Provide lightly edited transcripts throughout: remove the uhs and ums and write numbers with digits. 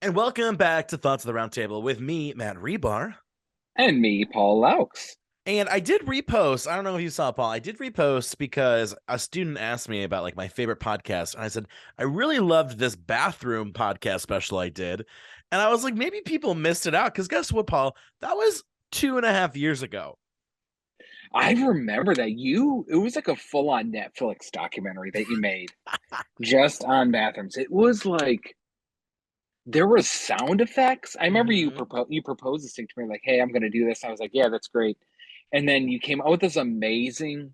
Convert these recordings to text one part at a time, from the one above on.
And welcome back to Thoughts of the Roundtable with me, Matt Rebar. And me, Paul Laux. And I did repost. I don't know if you saw, Paul. I did repost because a student asked me about like my favorite podcast. And I said, I really loved this bathroom podcast special I did. And I was like, maybe people missed it out. Because guess what, Paul? That was 2.5 years ago. I remember that it was like a full-on Netflix documentary that you made just on bathrooms. It was like there was sound effects. I remember Mm-hmm. you proposed this thing to me like, "Hey, I'm going to do this." I was like, "Yeah, that's great." And then you came out with this amazing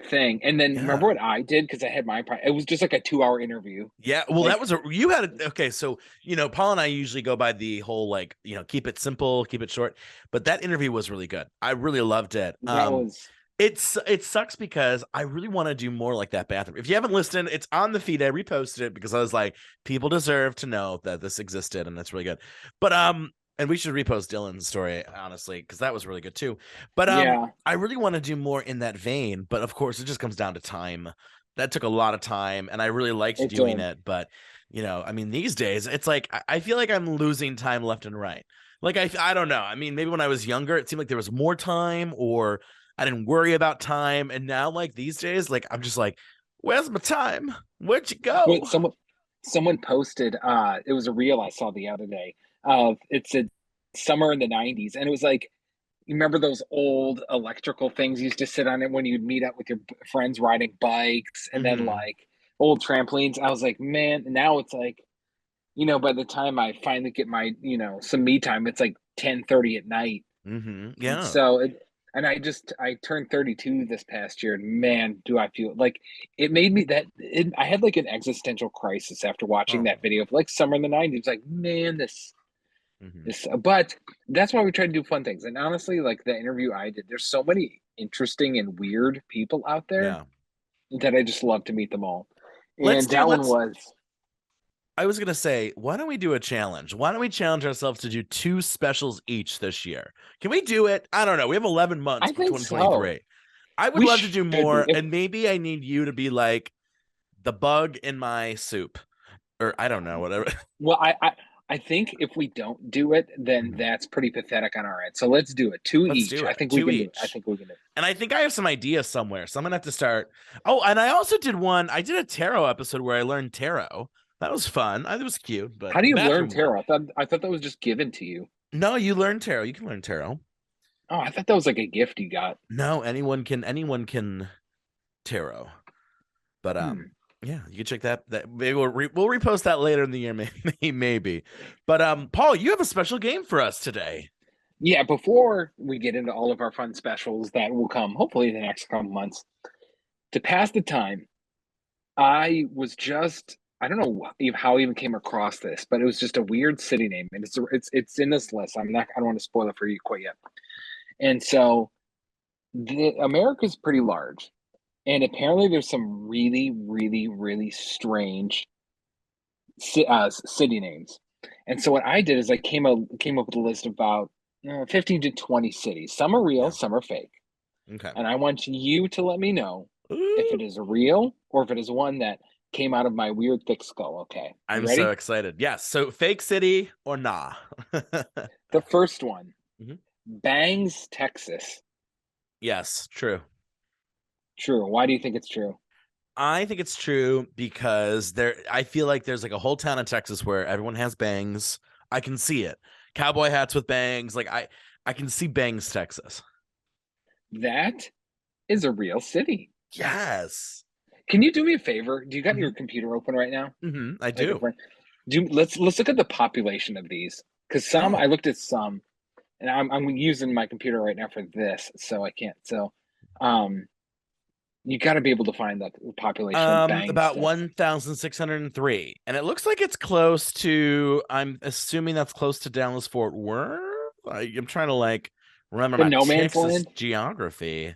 thing. And then remember Yeah. what I did because I had it was just like a 2-hour interview. Yeah, well, Like, you had okay. So, Paul and I usually go by the whole like, keep it simple, keep it short. But that interview was really good. I really loved it. that was It sucks because I really want to do more like that bathroom. If you haven't listened, it's on the feed. I reposted it because I was like, people deserve to know that this existed and that's really good. But and we should repost Dylan's story, honestly, because that was really good too. But yeah, I really want to do more in that vein, but of course it just comes down to time. That took a lot of time and I really liked it doing did. it. But I mean, these days it's like I feel like I'm losing time left and right. Like I don't know. I mean, maybe when I was younger, it seemed like there was more time or I didn't worry about time. And now, like these days, like I'm just like, where's my time? Where'd you Wait, go? someone posted it was a reel I saw the other day of it said summer in the 90s, and it was like, you remember those old electrical things you used to sit on it when you'd meet up with your friends riding bikes, and then Mm-hmm. like old trampolines. I was like, man, now it's like, by the time I finally get my, some me time, it's like 10:30 at night. Mm-hmm. And Yeah. so I turned 32 this past year, and man, do I feel like it made me I had like an existential crisis after watching Oh. that video of like summer in the 90s. Like, man, Mm-hmm. but that's why we try to do fun things. And honestly, like the interview I did, there's so many interesting and weird people out there Yeah. that I just love to meet them all. Let's And do that one let's was, I was gonna say, why don't we do a challenge? Why don't we challenge ourselves to do two specials each this year? Can we do it? I don't know. We have 11 months I for think so. 2023. I would We love to do should do more, if and maybe I need you to be like the bug in my soup, or I don't know, whatever. well, I think if we don't do it, then Mhm. that's pretty pathetic on our end. So let's do it. Two Let's each. do I it. think we Two can do it. I each. think we can do it. And I think I have some ideas somewhere, so I'm gonna have to start. Oh, and I also did one. I did a tarot episode where I learned tarot. That was fun. I, it was cute, but How do the you learn bathroom one. tarot? I thought that was just given to you. No, you learn tarot. You can learn tarot. Oh, I thought that was like a gift you got. No, anyone can tarot. But Hmm. yeah, you can check that maybe we'll repost that later in the year, maybe. But Paul, you have a special game for us today. Yeah, before we get into all of our fun specials that will come hopefully in the next couple months, to pass the time, I don't know how I even came across this, but it was just a weird city name, and it's in this list. I don't want to spoil it for you quite yet. And so America's pretty large, and apparently there's some really, really, really strange city names. And so what I did is I came up with a list of about 15 to 20 cities. Some are real, Yeah. some are fake. Okay. And I want you to let me know if Ooh, it is real or if it is one that came out of my weird thick skull. Okay. You I'm so ready? excited. Yes. So fake city or nah? The first one, Mhm. Bangs, Texas. Yes, true. True. Why do you think it's true? I think it's true because I feel like there's like a whole town in Texas where everyone has bangs. I can see it. Cowboy hats with bangs. Like I can see Bangs, Texas. That is a real city. Yes. Can you do me a favor? Do you got your Hmm. computer open right now? I Like a do. friend? Let's look at the population of these. Because some I Oh, looked at some, and I'm using my computer right now for this, so I can't. So, um, you got to be able to find the population of Bangs, about Texas. 1,603. And it looks like it's close to, I'm assuming that's close to Dallas Fort Worth. I'm trying to like remember The my no man's Texas land. geography.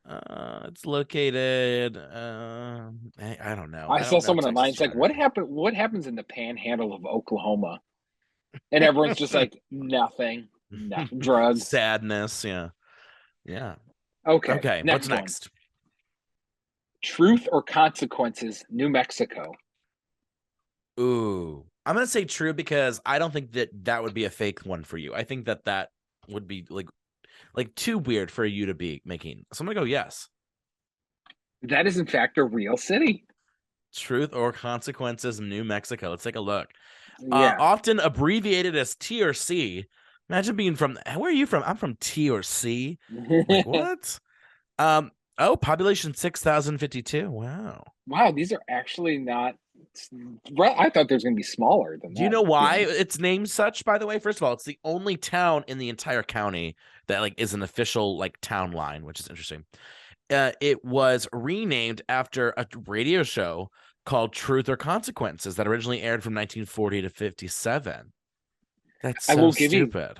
It's located, I don't know. I I saw don't know someone online. Texas It's like, what geography. happened? What happens in the Panhandle of Oklahoma? And everyone's just like, nothing, nothing. Drugs. Sadness. Yeah. Yeah. Okay, Okay. What's next one. next? Truth or consequences, New Mexico. Ooh. I'm gonna say true because I don't think that would be a fake one for you. I think that would be like too weird for you to be making. So I'm gonna go yes. That is in fact a real city. Truth or Consequences, New Mexico. Let's take a look. Yeah. Often abbreviated as T or C. Imagine being from, where are you from? I'm from T or C. Like, what? Oh, population 6,052. Wow. Wow, these are actually not. I thought there's going to be smaller than Do you that. know To be why honest. it's named such, by the way? First of all, it's the only town in the entire county that like is an official like town line, which is interesting. It was renamed after a radio show called Truth or Consequences that originally aired from 1940 to 57. That's I so will give you. stupid.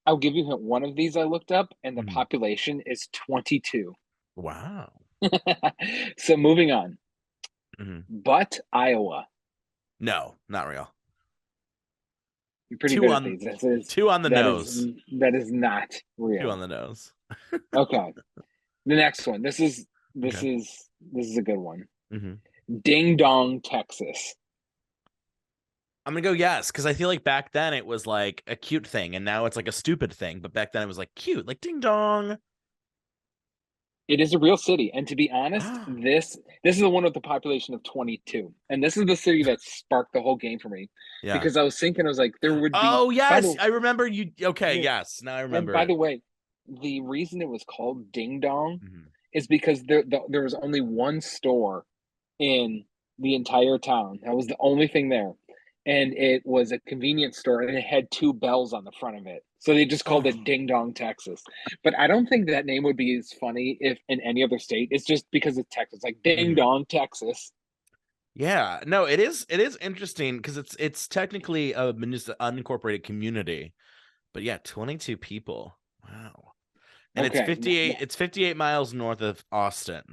I'll give you one of these I looked up, and the Mhm. population is 22. Wow. So moving on. Mhm. But Iowa, No, not real. you're pretty Two good at on these. This is two on the that is nose. that is not Two on real. the nose. Okay, the next one. This Okay. is this is a good one. Mhm. Ding Dong, Texas. I'm gonna go yes, because I feel like back then it was like a cute thing, and now it's like a stupid thing. But back then it was like cute, like ding dong. It is a real city, and to be honest, Ah, this is the one with the population of 22, and this is the city that sparked the whole game for me, yeah. because I was thinking, I was like, there would be. Oh By yes, the I remember you. Okay, yeah, yes, now I and remember by it. the way, the reason it was called Ding Dong Mhm. is because there was only one store in the entire town. That was the only thing there. And it was a convenience store and it had two bells on the front of it. So they just called it Oh, Ding Dong, Texas. But I don't think that name would be as funny if in any other state. It's just because it's Texas, like Ding mhm. Dong, Texas. Yeah. No, it is. It is interesting because it's technically a unincorporated community, but yeah, 22 people. Wow. And it's Okay, 58. It's 58 miles north of Austin.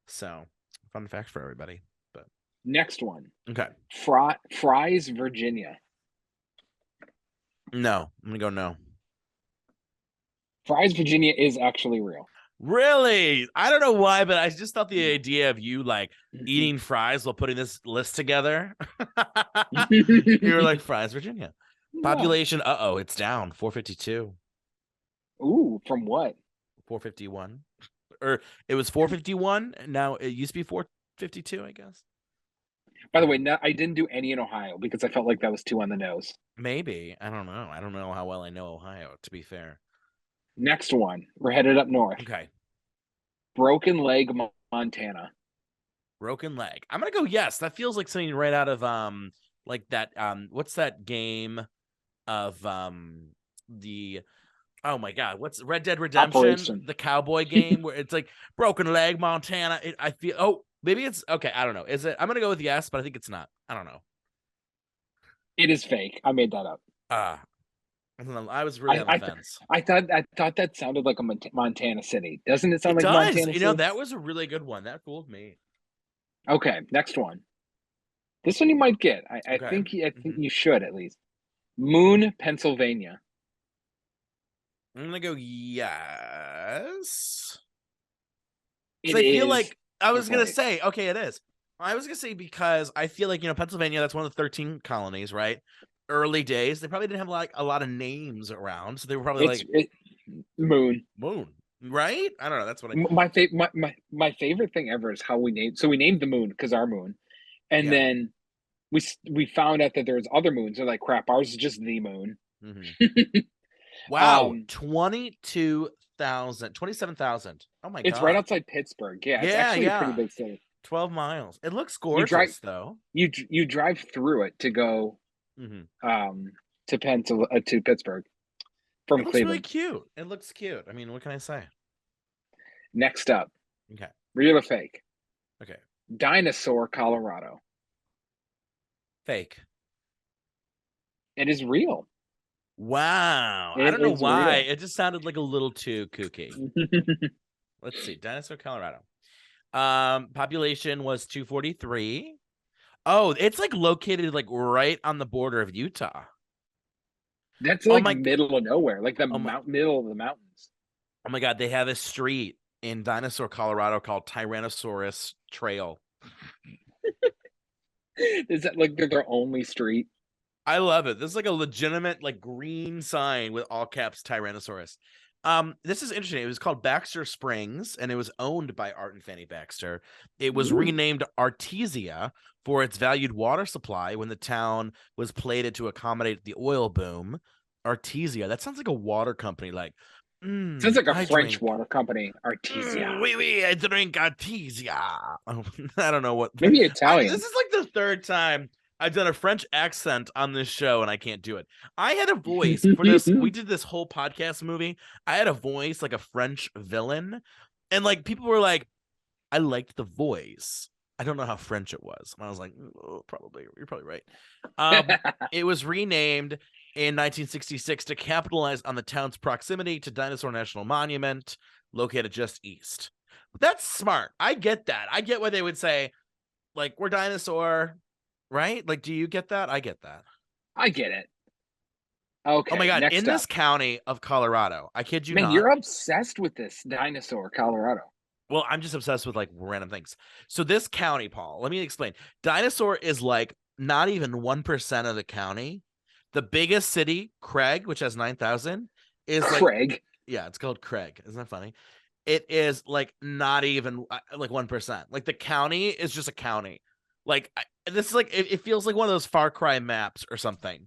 So, fun fact for everybody. But next one. okay. Fry's, Virginia. No, I'm gonna go no. Fry's, Virginia is actually real. Really? I don't know why, but I just thought the idea of you like eating fries while putting this list together. You were like fries, Virginia. No. Population, it's down 452, Ooh, from what? 451. Or it was 451. Now it used to be 452, I guess. By the way, Yeah. no, I didn't do any in Ohio because I felt like that was too on the nose. Maybe. I don't know. I don't know how well I know Ohio, to be fair. Next one, we're headed up north. Okay. Broken Leg, Montana. Broken leg. I'm gonna go yes. That feels like something right out of like that what's that game of the oh my god, what's Red Dead Redemption, Operation. the cowboy game where it's like broken leg Montana. I feel maybe it's okay. I don't know. Is it? I'm gonna go with yes, but I think it's not. I don't know. It is fake. I made that up. I don't know. I was really I on the I, fence. I thought that sounded like a Montana city. Doesn't it sound It like does. Montana You know, city? that was a really good one. That fooled me. Okay, next one. This one you might get. Okay. I think Hmm. you should at least. Moon, Pennsylvania. I'm gonna go yes. It Because I feel is. like I was gonna Okay. say, okay, it is. I was gonna say because I feel like Pennsylvania, that's one of the 13 colonies, right? Early days, they probably didn't have like a lot of names around, so they were probably It's like it Moon. moon, right? I don't know. That's what I. My favorite thing ever is how we named. So we named the moon because our moon, and Yeah. then we found out that there was other moons. They're like, crap, ours is just the moon. Hmm. Wow, um, 22,000, 27,000. Oh my it's right god. outside Pittsburgh. Yeah, it's Yeah, actually a pretty yeah. big city. 12 miles. It looks You drive gorgeous though. you drive through it to go Hmm. um to Pittsburgh It from looks really Cleveland. cute. It looks cute. I mean, what can I say? Next up, Okay. real or fake? Okay. Dinosaur, Colorado. Fake. It is real. Wow. I It don't know is why. real. It just sounded like a little too kooky. Let's see. Dinosaur, Colorado. Population was 243. Oh, it's like located like right on the border of Utah. That's Oh like my middle of nowhere, like the oh my middle of the mountains. oh my god, they have a street in Dinosaur, Colorado called Tyrannosaurus Trail. Is that like their only street? I love it. This is like a legitimate like green sign with all caps Tyrannosaurus. This is interesting. It was called Baxter Springs, and it was owned by Art and Fanny Baxter. It was Ooh. renamed Artesia for its valued water supply when the town was plated to accommodate the oil boom. Artesia. That sounds like a water company. Like, Sounds like a I French drink. water company, Artesia. Oui, oui, I drink Artesia. I don't know what. Maybe Italian. This is like the third time I've done a French accent on this show, and I can't do it. I had a voice for this. We did this whole podcast movie. I had a voice like a French villain, and like people were like, I liked the voice. I don't know how French it was. And I was like, oh, probably, you're probably right. It was renamed in 1966 to capitalize on the town's proximity to Dinosaur National Monument, located just east. That's smart. I get that. I get why they would say, like, we're dinosaur, right? Like, do you get that? I get that. I get it. Okay. Oh my God. Next In up. this county of Colorado, I kid you Man, not. you're obsessed with this dinosaur, Colorado. Well, I'm just obsessed with like random things. So this county, Paul, let me explain. Dinosaur is like not even 1% of the county. The biggest city, Craig, which has 9,000, is Craig. Like, yeah, it's called Craig. Isn't that funny? It is like not even like 1%. Like the county is just a county. Like this is like it feels like one of those Far Cry maps or something.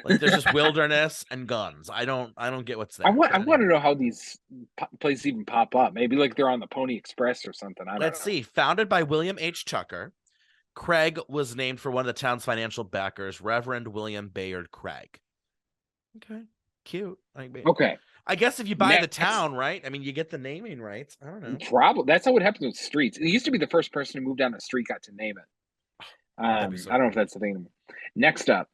Like there's just wilderness and guns. I don't get what's there. I want to know how these places even pop up. Maybe like they're on the Pony Express or something. I don't Let's know. see. Founded by William H. Chucker, Craig was named for one of the town's financial backers, Reverend William Bayard Craig. Okay, cute. Okay. I guess if you buy the Next. town, right? I mean, you get the naming rights. I don't know. Probably that's how it happens with streets. It used to be the first person who moved down the street got to name it. I don't know if that's the thing anymore. Next up,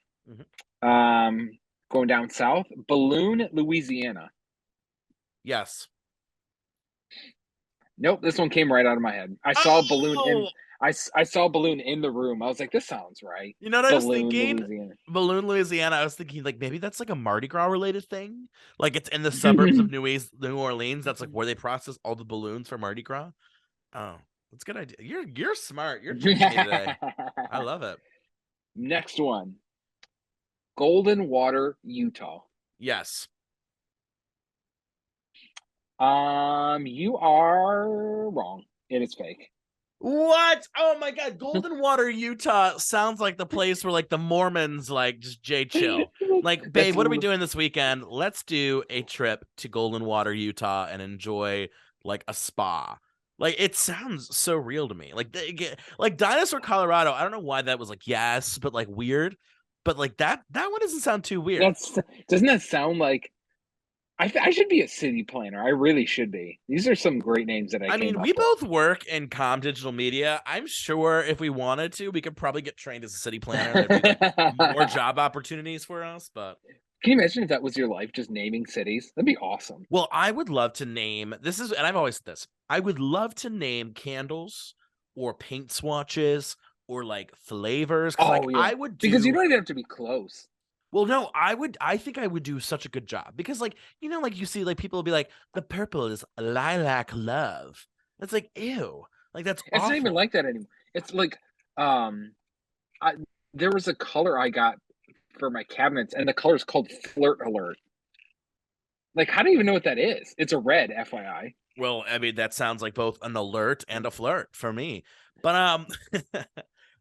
going down south, Balloon, Louisiana. Yes. Nope, this one came right out of my head. I saw a balloon in. I saw a balloon in the room. I was like, this sounds right. You know what Balloon, I was thinking? Louisiana. Balloon, Louisiana. I was thinking like maybe that's like a Mardi Gras related thing. Like it's in the suburbs of New Orleans. That's like where they process all the balloons for Mardi Gras. Oh, that's a good idea. You're smart. You're teaching me today. I love it. Next one. Golden Water, Utah. Yes. You are wrong. It is fake. What? Oh my God. Golden Water, Utah sounds like the place where like the Mormons like just chill. Like, babe, what are we doing this weekend? Let's do a trip to Golden Water, Utah and enjoy like a spa. Like it sounds so real to me. Like Dinosaur, Colorado. I don't know why that was like yes, but like weird. But like that one doesn't sound too weird. Doesn't that sound like I should be a city planner. I really should be. These are some great names that I mean, we both work in digital media. I'm sure if we wanted to, we could probably get trained as a city planner. There'd be like more job opportunities for us. But can you imagine if that was your life, just naming cities? That'd be awesome. Well, I would love to name and I've always said this. I would love to name candles or paint swatches or like flavors. I would because you don't even have to be close. Well, no, I think I would do such a good job because like, like you see like people will be like, the purple is lilac love. It's like, ew. Like that's It's awful. not even like that anymore. It's like, there was a color I got for my cabinets and the color is called Flirt Alert. Like, how do you even know what that is? It's a red, FYI. Well, I mean, that sounds like both an alert and a flirt for me. But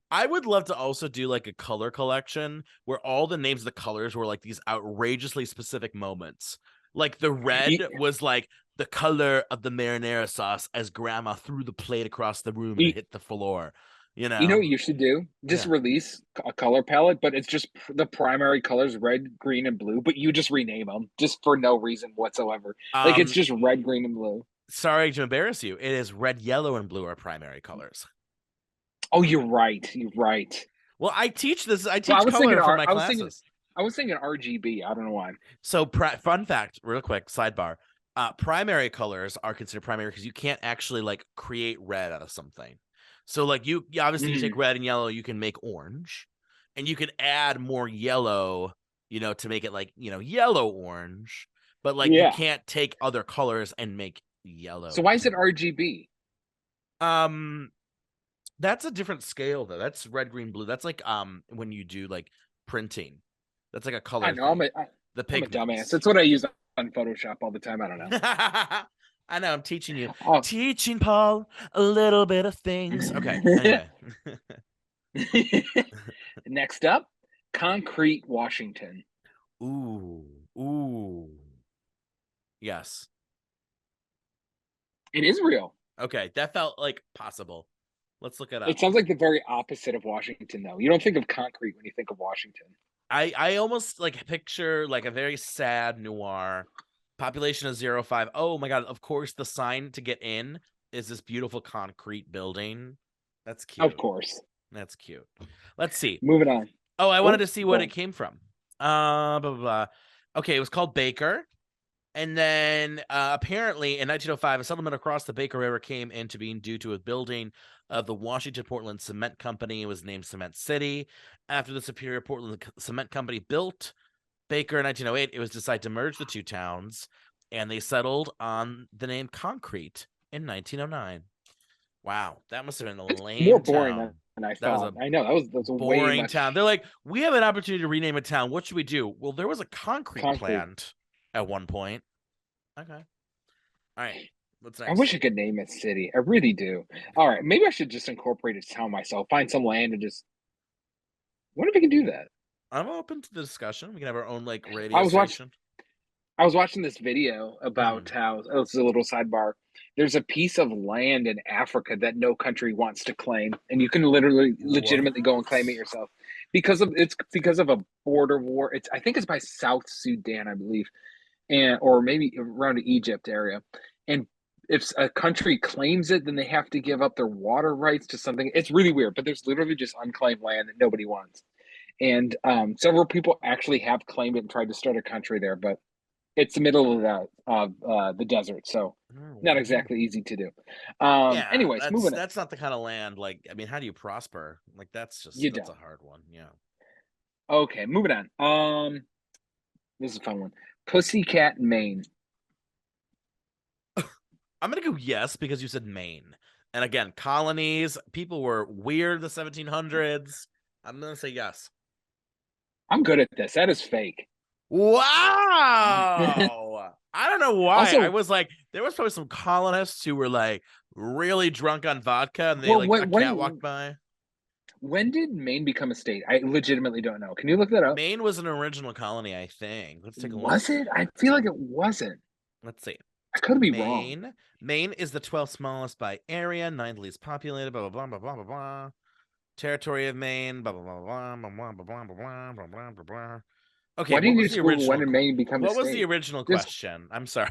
I would love to also do like a color collection where all the names of the colors were like these outrageously specific moments. Like the red was like the color of the marinara sauce as grandma threw the plate across the room and hit the floor. You know what you should do? Just release a color palette, but it's just the primary colors, red, green, and blue, but you just rename them just for no reason whatsoever. Like it's just red, green, and blue. Sorry to embarrass you. It is red, yellow, and blue are primary colors. Oh, you're right. You're right. Well, I teach color for my classes. I was thinking RGB. I don't know why. So, fun fact, real quick, sidebar. Primary colors are considered primary because you can't actually like create red out of something. So, like you obviously you take red and yellow, you can make orange, and you can add more yellow, to make it like yellow orange. But like you can't take other colors and make yellow. So why is it RGB? That's a different scale though. That's red, green, blue. That's like when you do like printing. That's like a I color know thing. The I'm a dumbass. pigments. That's what I use on Photoshop all the time. I don't know. I know. I'm teaching you. Oh. Teaching Paul a little bit of things. Okay. Anyway. Next up, Concrete, Washington. Ooh. Ooh. Yes. It is real. Okay. That felt like possible. Let's look it It up. sounds like the very opposite of Washington, though. You don't think of concrete when you think of Washington. I almost like picture like a very sad noir. Population of 0.5. Oh my god, of course the sign to get in is this beautiful concrete building. That's Of cute. course. That's cute. Let's see. Moving on. Oh, I wanted Oh, to see what go it on. came from. Blah, blah, blah. Okay, it was called Baker. And then apparently in 1905, a settlement across the Baker River came into being due to a building of the Washington Portland Cement Company. It was named Cement City. After the Superior Portland Cement Company built Baker in 1908, it was decided to merge the two towns, and they settled on the name Concrete in 1909. Wow, that must have been a That's more lame boring town. than I That was thought. a I know that was a way boring town. much They're like, we have an opportunity to rename a town. What should we do? Well, there was a concrete concrete. plant at one point. Okay. All right. What's I wish next? I could name a city. I really do. All right, maybe I should just incorporate a town myself. Find some land and just. What if we can do that? I'm open to the discussion. We can have our own like I radio was watching. station. I was watching this video about Mhm. how. Oh, it's a little sidebar. There's a piece of land in Africa that no country wants to claim, and you can literally, legitimately go and claim it What? yourself because of a border war. It's I think it's by South Sudan, I believe, and or maybe around the Egypt area. And if a country claims it, then they have to give up their water rights to something. It's really weird, but there's literally just unclaimed land that nobody wants. And several people actually have claimed it and tried to start a country there, but it's the middle of the desert, so not Oh. exactly easy to do. Yeah, Anyways, that's moving on. that's not the kind of land like I mean, how do you prosper? Like You that's a don't. hard one. Yeah. Okay, moving on. This is a fun one. Pussycat, Maine. I'm gonna go yes because you said Maine. And again, colonies, people were weird in the 1700s. I'm gonna say yes. I'm good at this. That is fake. Wow. I don't know why. I Also, was like, there was probably some colonists who were like really drunk on vodka and they well, like a cat walked by. when did Maine become a state? I legitimately don't know. Can you look that up? Maine was an original colony, I think. Let's take a look. Was it? I feel like it wasn't. Let's see. I could be wrong. Maine. Maine is the 12th smallest by area, 9th least populated, blah blah blah blah blah blah blah. Territory of Maine, blah blah blah blah blah blah blah blah blah blah blah blah blah. Okay, Why what didn't you was the just Google when original did Maine become a what was the state? original Just question? I'm sorry.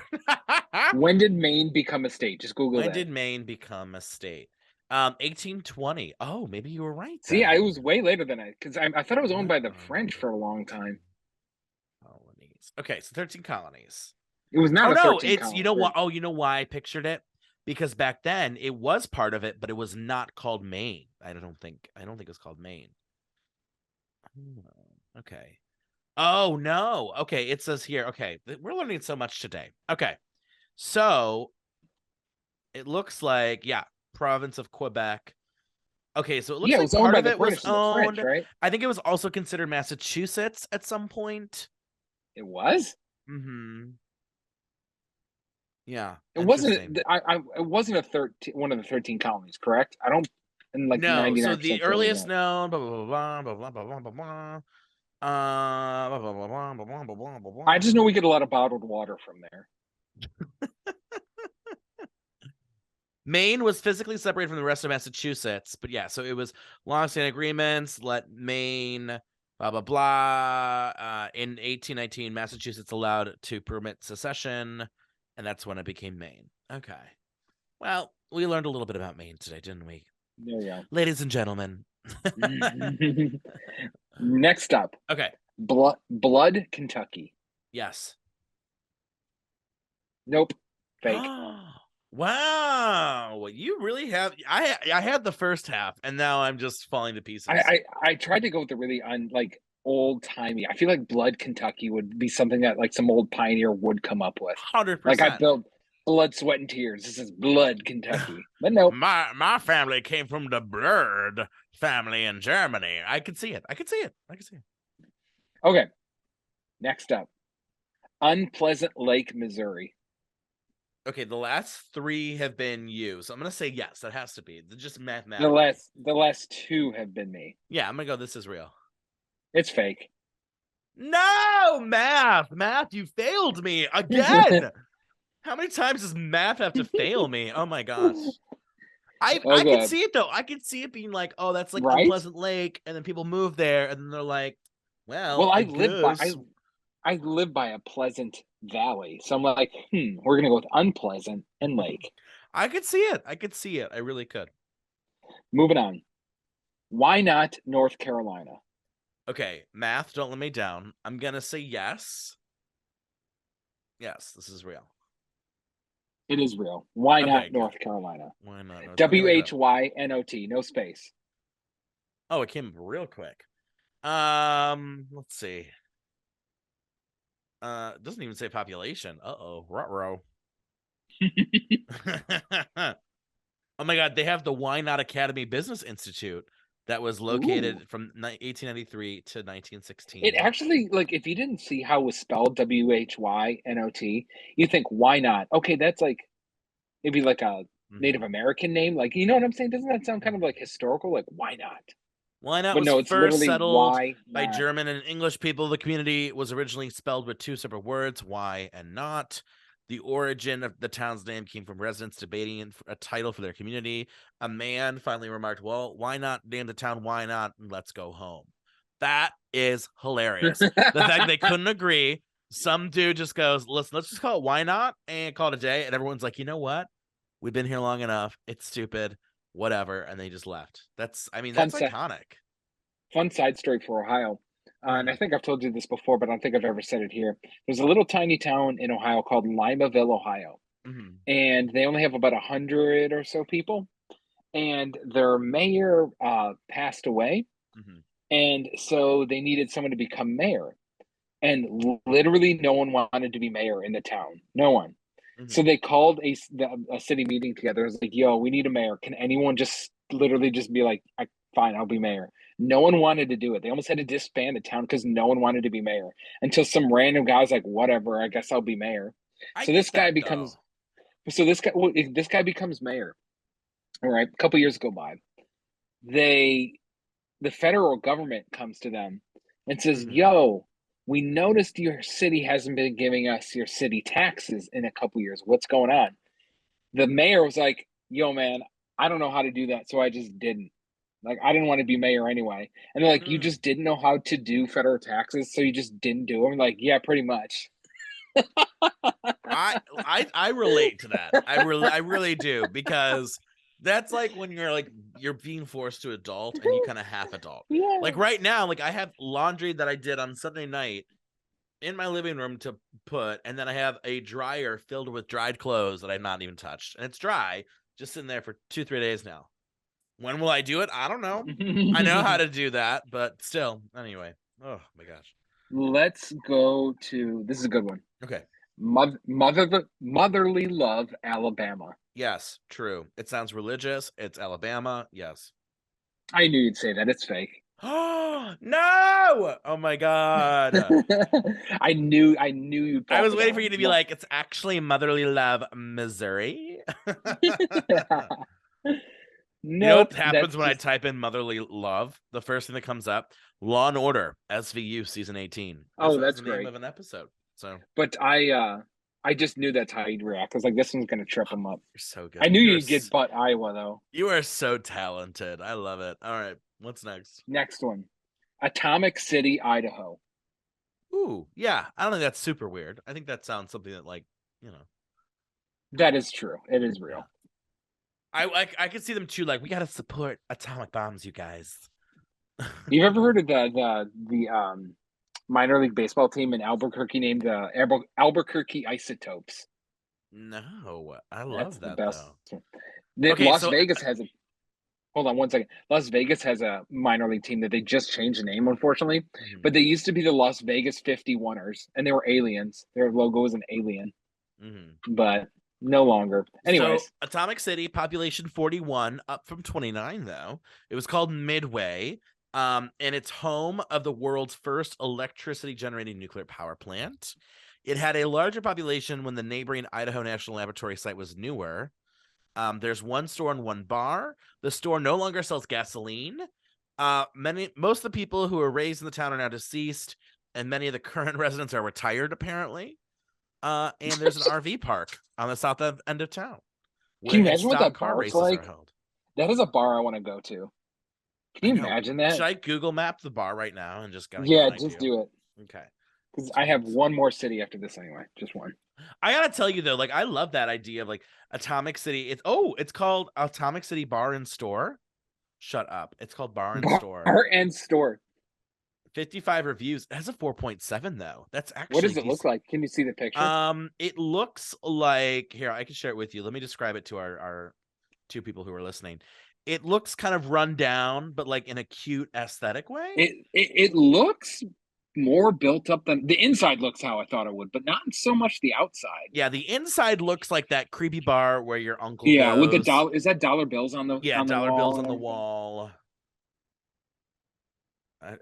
when did Maine become a state? Just Google When that. did Maine become a state? 1820. Oh, maybe you were right See, I then. was way later than because I thought it was owned by the Wow. French for a long time. Colonies. Okay, so 13 colonies. It was Oh not a no, 13 it's you colony. know what? Oh, you know why I pictured it? Because back then it was part of it, but it was not called Maine. I don't think it was called Maine. Okay. Oh no. Okay, it says here. Okay, we're learning so much today. Okay. So it looks like, yeah, province of Quebec. Okay, so it looks Yeah, it like was owned part by of the it was British and the French, owned. right? I think it was also considered Massachusetts at some point. It was. Mm-hmm. Yeah, It wasn't. interesting. It wasn't a 13 one of the 13 colonies, correct? I don't. I'm like No, so 99% the sure it was earliest not. known, blah blah blah blah blah blah blah blah blah. Blah blah blah blah blah blah blah blah I just know blah. we get a lot of bottled water from there. Maine was physically separated from the rest of Massachusetts, but yeah, so it was long-standing agreements. Let Maine, blah blah blah. In 1819, Massachusetts allowed to permit secession, and that's when it became Maine. Okay. Well, we learned a little bit about Maine today, didn't we, There you ladies and gentlemen? go. Next up, Okay. Blood, Kentucky. Yes. Nope, fake. Wow, you really have. I had the first half, and now I'm just falling to I, pieces. I I tried to go with the really like old timey. I feel like Blood Kentucky would be something that like some old pioneer would come up with. Hundred Like I percent. built blood, sweat, and tears. This is Blood Kentucky. But nope. My family came from the Bird family in Germany. I could see it. I could see it. I could see it. Okay. Next up, Unpleasant Lake, Missouri. Okay, the last 3 have been you, so I'm gonna say yes. That has to be just The mathematically. last 2 have been me. Yeah, I'm gonna go. This is real. It's fake. No, math, you failed me again. How many times does math have to fail me? Oh my gosh. I could Okay, see it though. I could see it being like, oh, that's like right? Unpleasant Lake, and then people move there, and then they're like, well, Well, I guess. I live by a pleasant valley, so I'm like, we're gonna go with unpleasant and lake. I could see it. I could see it. I really could. Moving on. Why not North Carolina? Okay, math, don't let me down. I'm gonna say yes. Yes, this is real. It is real. Why Okay, not good. North Carolina? Why not North W Carolina? H Y N O T, no space. Oh, it came real quick. Let's see. It doesn't even say population. Uh-oh, ruh-roh. Oh my god, they have the Why Not Academy Business Institute that was Ooh. located from 1893 to 1916. It actually, like, if you didn't see how it was spelled, WHYNOT, you think, why not? Okay, that's like, it'd be like a Native Mhm. American name. Like, you know what I'm saying? Doesn't that sound kind of like historical? Like, why not? Why Not But was no, it's first literally settled why by not. German and English people. The community was originally spelled with 2 separate words, why and not. The origin of the town's name came from residents debating a title for their community. A man finally remarked, well, why not name the town Why Not and let's go home? That is hilarious. The fact they couldn't agree. Some dude just goes, listen, let's just call it Why Not and call it a day. And everyone's like, you know what? We've been here long enough. It's stupid. Whatever. And they just left. I mean, fun, that's si- iconic. fun side story for Ohio. And I Mm-hmm. think I've told you this before, but I don't think I've ever said it here. There's a little tiny town in Ohio called Limaville, Ohio. Mm-hmm. And they only have about 100 or so people. And their mayor passed away. Mm-hmm. And so they needed someone to become mayor. And literally no one wanted to be mayor in the town. No one. So Mm-hmm. they called a city meeting together. It was like, yo, we need a mayor. Can anyone just literally just be like, fine, I'll be mayor. No one wanted to do it. They almost had to disband the town because no one wanted to be mayor until some random guy was like, whatever, I guess I'll be mayor. I So get this guy that though. becomes, so this guy becomes mayor. All right. A couple years go by. They the federal government comes to them and says, Mm-hmm. yo, we noticed your city hasn't been giving us your city taxes in a couple years. What's going on? The mayor was like, yo, man, I don't know how to do that. So I just didn't. Like, I didn't want to be mayor anyway. And they're like, you Mm. just didn't know how to do federal taxes. So you just didn't do them. I'm like, yeah, pretty much. I relate to that. I really do because that's like when you're being forced to adult and you kind of half adult. Yeah. Like right now, like I have laundry that I did on Sunday night in my living room to put, and then I have a dryer filled with dried clothes that I've not even touched, and it's dry, just sitting there for 2-3 days now. When will I do it? I don't know. I know how to do that, but still, anyway. Oh my gosh. Let's go to this is a good one. Okay. Motherly love, Alabama. Yes, true. It sounds religious. It's Alabama. Yes. I knew you'd say that. It's fake. Oh no! Oh my god. I knew you'd I fall was for waiting that for you one. to be No. like, it's actually Motherly Love, Missouri. You know what Nope, happens that's when I just type in Motherly Love? The first thing that comes up, Law and Order, SVU season 18. oh, That was that's the name great. of an episode. So But I just knew that's how you'd react. I was like, this one's gonna trip him up. you're so I good. knew you'd get butt Iowa though. You are so talented. I love it. All right, what's next? Next one. Atomic City, Idaho. Ooh, yeah. I don't think that's super weird. I think that sounds something that you know, That is true. It is yeah. real. I could see them too. Like we gotta support atomic bombs, you guys. You've ever heard of the minor league baseball team in Albuquerque named the Albuquerque Isotopes? No, I That's love the that best. though. Okay, Las so Vegas has a hold on one second. Las Vegas has a minor league team that they just changed the name, unfortunately. mhm, But they used to be the Las Vegas 51ers, and they were aliens. Their logo was an alien, mhm. but no longer. So Anyways, Atomic City, population 41, up from 29 though. It was called Midway. And it's home of the world's first electricity generating nuclear power plant. It had a larger population when the neighboring Idaho National Laboratory site was newer. There's one store and one bar. The store no longer sells gasoline. Most of the people who were raised in the town are now deceased, and many of the current residents are retired, apparently. And there's an RV park on the south end of town Can where you imagine what stock that car bar's races are like? held. That is a bar I want to go to. I Can you know. imagine Should that? I Google map the bar right now and just kind of get Yeah, an just idea? do it. Okay. Because I have one more city after this anyway. Just one. I gotta tell you though, like I love that idea of like Atomic City. It's called Atomic City Bar and Store. Shut up. It's called Bar and Store. Bar and store. 55 reviews. It has a 4.7 though. That's What actually does it look decent. like? Can you see the picture? It looks like here, I can share it with you. Let me describe it to our two people who are listening. It looks kind of run down, but like in a cute aesthetic way. It looks more built up than the inside looks how I thought it would, but not so much the outside. Yeah, the inside looks like that creepy bar where your uncle Yeah, goes. with the dollar, is that dollar bills on the dollar wall bills and on the everything? wall.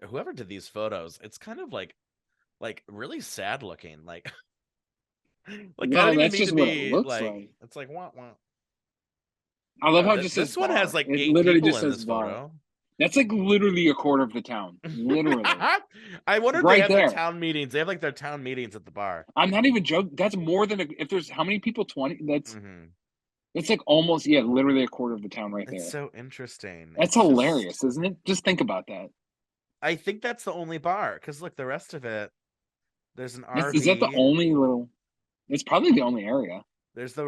Whoever did these photos, it's kind of like really sad looking. Like I No, don't even that's need just to what it be looks like. like. It's like what? I love Oh, how it just says this one has bar. like It 8 literally people just in says this bar. photo. That's like literally a quarter of the town. Literally. I wonder if Right they have their there. town meetings. They have like their town meetings at the bar. I'm not even joking. That's more than if there's how many people? 20. Mhm. That's like almost literally a quarter of the town right It's there. so interesting. That's It's just hilarious, isn't it? Just think about that. I think that's the only bar because look, the rest of it. There's an Is that the RV. only little? It's probably the only area. There's the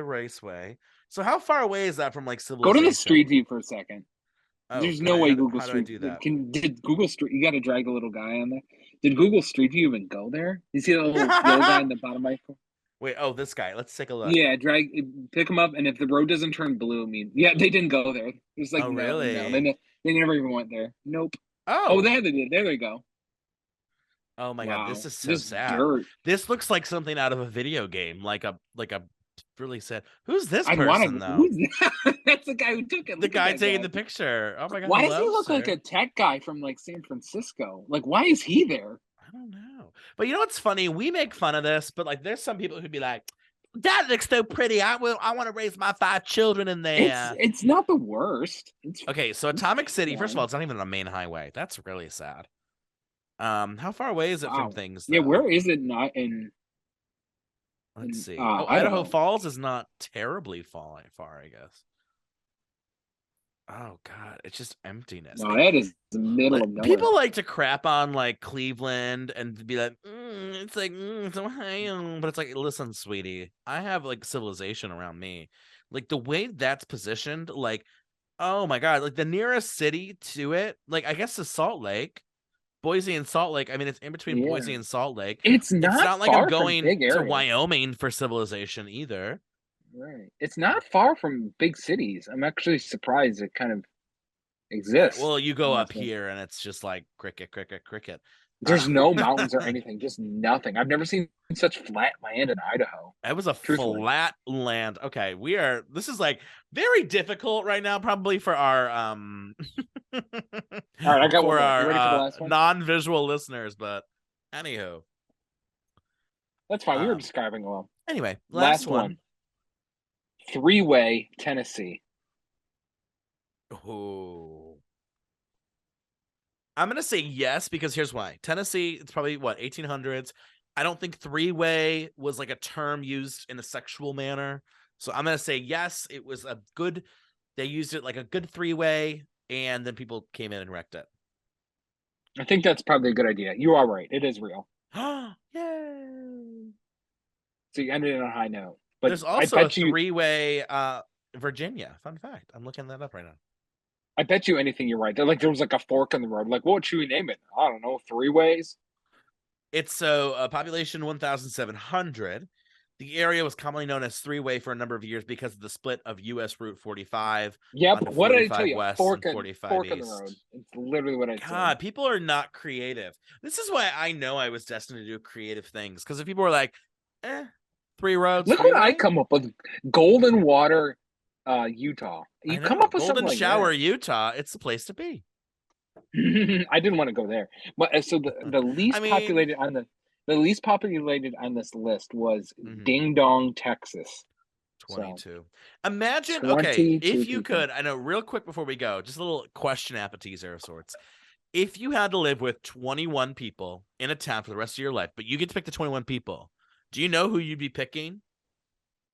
raceway. So how far away is that from like Go to the civilization? street view for a second. Oh, There's no way Google how do I Street do that? did Google Street. You got to drag the little guy on there. Did Google Street View even go there? You see the little yellow guy in the bottom right? Wait, oh, this guy. Let's take a look. Yeah, pick him up, and if the road doesn't turn blue, I mean, yeah, they didn't go there. It's like Oh, no, really? they never even went there. Nope. Oh, Oh. there they did. There they go. Oh my God, this Wow, is so just sad. dirt. This looks like something out of a video game, like a really sad. Who's this I'd want person to. though? Who's that? That's the guy who took it. The Look at guy that taking guy. the picture. Oh my God, Why does he hello, look like sir. a tech guy from like San Francisco? Like, why is he there? I don't know. But you know what's funny? We make fun of this, but like there's some people who'd be like, that looks so pretty. I want to raise my 5 children in there. It's not the worst. Okay, so Atomic City, first of all, fine. it's not even on a main highway. That's really sad. How far away is it from Wow. things Yeah, though? where is it not Let's see. Idaho? Idaho Falls is not terribly far, I guess. Oh God, it's just emptiness. No, that is the middle of nowhere. People like to crap on like Cleveland and be like, it's like it's Ohio, but it's like, listen, sweetie, I have like civilization around me. Like the way that's positioned, like, oh my God, like the nearest city to it, like I guess is Salt Lake. Boise and Salt Lake. I mean, it's in between Boise and Salt Lake. It's not like I'm far from going big to areas. Wyoming for civilization either. Right. It's not far from big cities. I'm actually surprised it kind of Yeah, exists. well, you go up honestly. here and it's just like cricket. There's no mountains or anything, just nothing. I've never seen such flat land in Idaho. It was a Truthfully. flat land. Okay, this is like very difficult right now, probably for our All right, I got for one more. our You ready for the last one? non-visual listeners, but anywho. That's fine. We were describing well. Anyway, last one. Three-way Tennessee. Oh. I'm going to say yes, because here's why. Tennessee, it's probably what, 1800s. I don't think three-way was like a term used in a sexual manner. So I'm going to say yes, it was they used it like a good three-way, and then people came in and wrecked it. I think that's probably a good idea. You are right. It is real. Yay. So you ended on a high note. But there's also a three-way Virginia. Fun fact. I'm looking that up right now. I bet you anything you're right. There was like a fork in the road. Like, what should we name it? I don't know. Three ways? It's population 1,700. The area was commonly known as three-way for a number of years because of the split of U.S. Route 45. Yep. What did I tell you? West fork and 45 fork East. in the road. It's literally what I said. God, people are not creative. This is why I know I was destined to do creative things. Because if people were like, 3 roads. Look what I come up with. Golden Water, Utah. You come up with Golden something like Shower, that. Utah. It's the place to be. I didn't want to go there, but so the I least mean, populated on the least populated on this list was mhm, Ding Dong, Texas. So 22. Imagine, okay, 22 if you people. could, I know, real quick before we go, just a little question appetizer of sorts. If you had to live with 21 people in a town for the rest of your life, but you get to pick the 21 people, do you know who you'd be picking?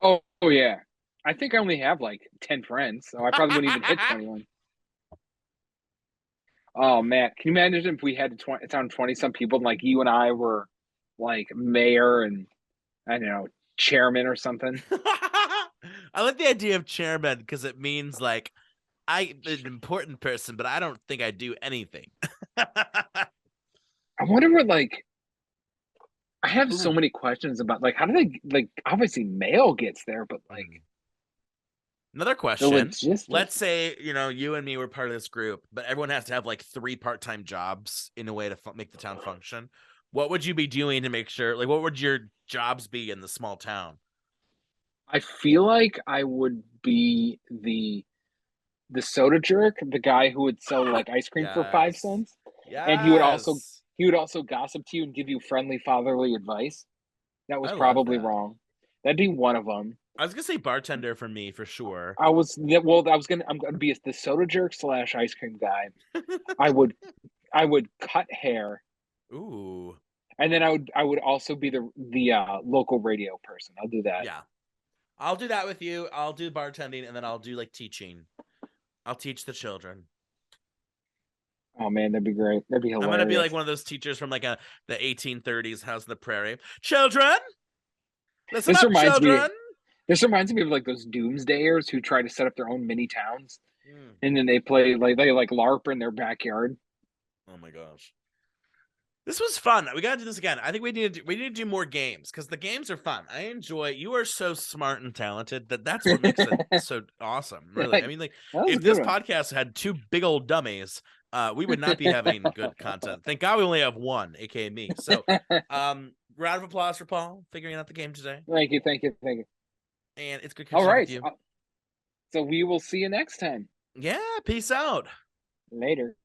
Oh yeah, I think I only have like 10 friends, so I probably wouldn't even hit 21. Oh man, can you imagine if we had 20, it's on 20 some people, and like you and I were like mayor and I don't know, chairman or something. I like the idea of chairman because it means like I'm an important person, but I don't think I do anything. I wonder what like I have so Ooh. many questions about like how do they like obviously mail gets there, but like Mhm. Another the question. logistics. Let's say, you and me were part of this group, but everyone has to have like three part-time jobs in a way to make the town function. What would you be doing to make sure, like, what would your jobs be in the small town? I feel like I would be the soda jerk, the guy who would sell like ice cream for five Yes. cents, and Yes. he would also gossip to you and give you friendly fatherly advice. That was I love probably that. wrong. That'd be one of them. I was gonna say bartender for me for sure. I'm gonna be the soda jerk slash ice cream guy. I would I would cut hair, Ooh. and then I would also be the local radio person. I'll do that. Yeah. I'll do that with you. I'll do bartending and then I'll do like teaching. I'll teach the children. Oh man, that'd be great. That'd be I'm gonna be like hilarious. one of those teachers from like the 1830s House in the Prairie. Children, listen This up, reminds me. children. This reminds me of like those doomsdayers who try to set up their own mini towns, Mm. and then they like LARP in their backyard. Oh my gosh. This was fun. We gotta do this again. I think we need to do more games because the games are fun. I enjoy. You are so smart and talented that's what makes it that so awesome. Really, I mean, like was a if good this one. podcast had two big old dummies, we would not be having good content. Thank God we only have one, aka me. So, round of applause for Paul figuring out the game today, Thank you, thank you, thank you. and it's good All catching up with right, you. so we will see you next time. Yeah, peace out. Later.